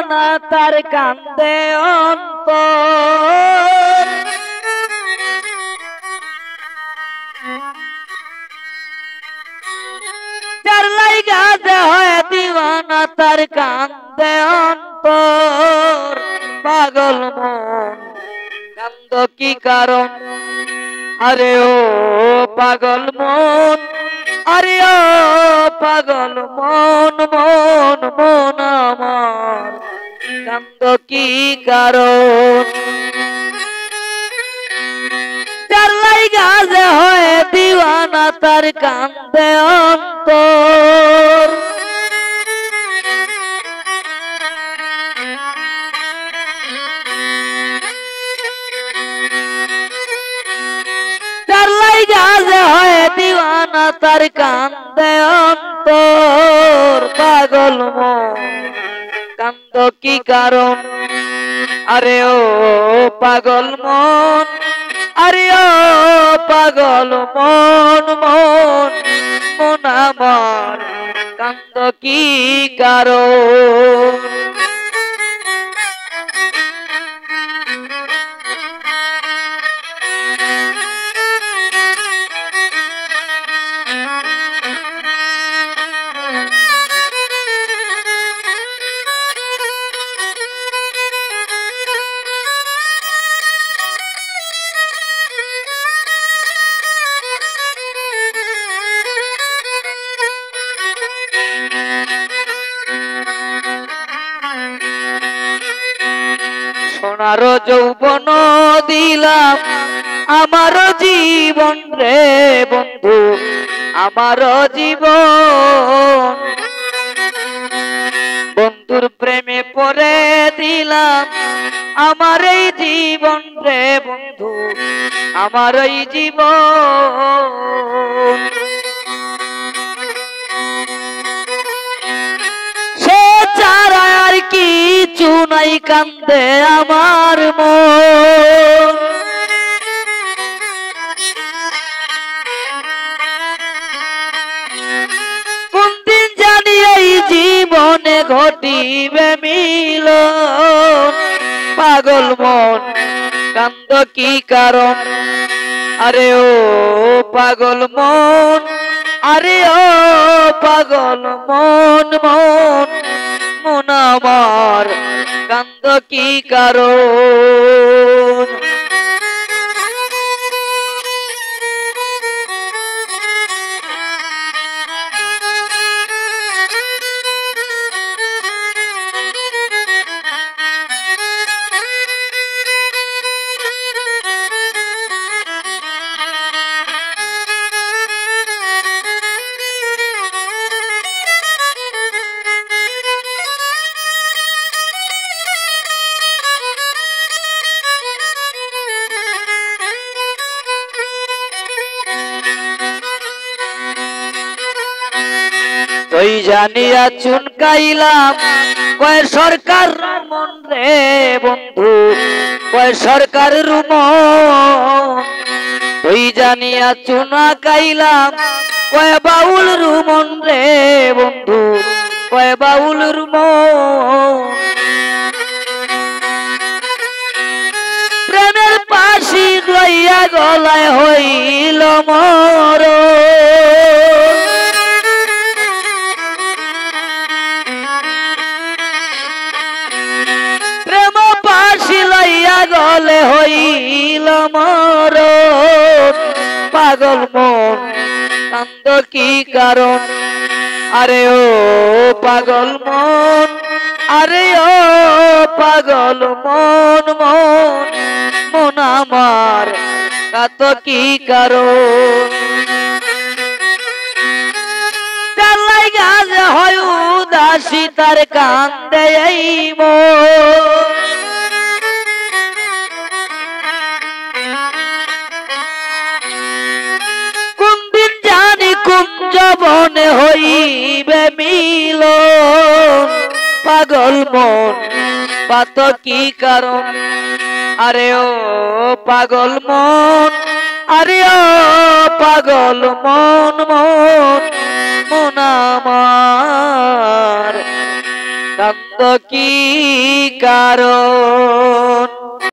না তার কান্দে অন্তর যার লাইগা যে হয় দিওয়ানা তার কান্দে অন্তর পাগল মন কান্দ কি কারণ আরে ও পাগল মন আরে ও পাগল মন মন মন আমার কান্দ কি কারণ যার লাইগা যে হয় দিওয়ানা তার কান্দে অন্তর যার লাইগা যে হয় দিওয়ানা তার কান্দে অন্তর পাগল মন কান্দ কি কারণ আরে ও পাগল মন আরে ও পাগল মন মন মন আমার কান্দ কি কারণ সোনার যৌবন দিলাম আমার জীবন রে বন্ধু আমার জীবন বন্ধুর প্রেমে পড়ে দিলাম আমার এই জীবন রে বন্ধু আমার এই জীবন সে ছাড়া আর কিছু নাই কান্দে আমার মন কোনদিন জানি এই জীবনে ঘটিবে মিলন পাগল মন কান্দ কি কারণ আরে ও পাগল মন আরে ও পাগল মন মন মন আমার কান্দ কি কারণ তুই জানিয়া চুনকাইলাম কয় সরকার মন রে বন্ধু কয় সরকার রুমন তুই জানিয়া চুনা কাইলাম কয় বাউল রুমন রে বন্ধু কয় বাউল রুমন প্রেমের পাশি লইয়া গলায় হইল মরণ গলে হইল মরণ পাগল মন কান্দ কি কারণ আরে ও পাগল মন আরে ও পাগল মন মন মন আমার কান্দ কি কারণ যার লাইগা যে হয় উদাসী তার কান্দে এই মন কুঞ্জবনে হইবে মিলন পাগল মন পাত কি কারণ আরে ও পাগল মন আরে ও পাগল মন মন মন আমার কান্দ কি কারণ